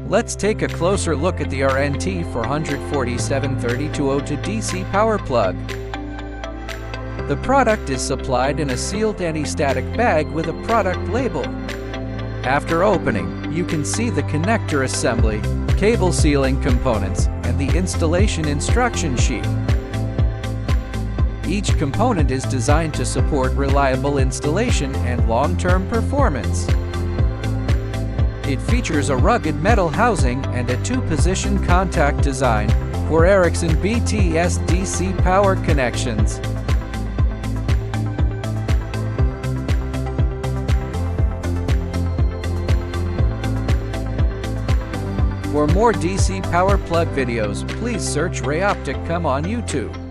Let's take a closer look at the RNT 4473202 DC power plug. The product is supplied in a sealed anti-static bag with a product label. After opening, you can see the connector assembly, cable sealing components, and the installation instruction sheet. Each component is designed to support reliable installation and long-term performance. It features a rugged metal housing and a two-position contact design for Ericsson BTS DC power connections. For more DC power plug videos, please search Telecom on YouTube.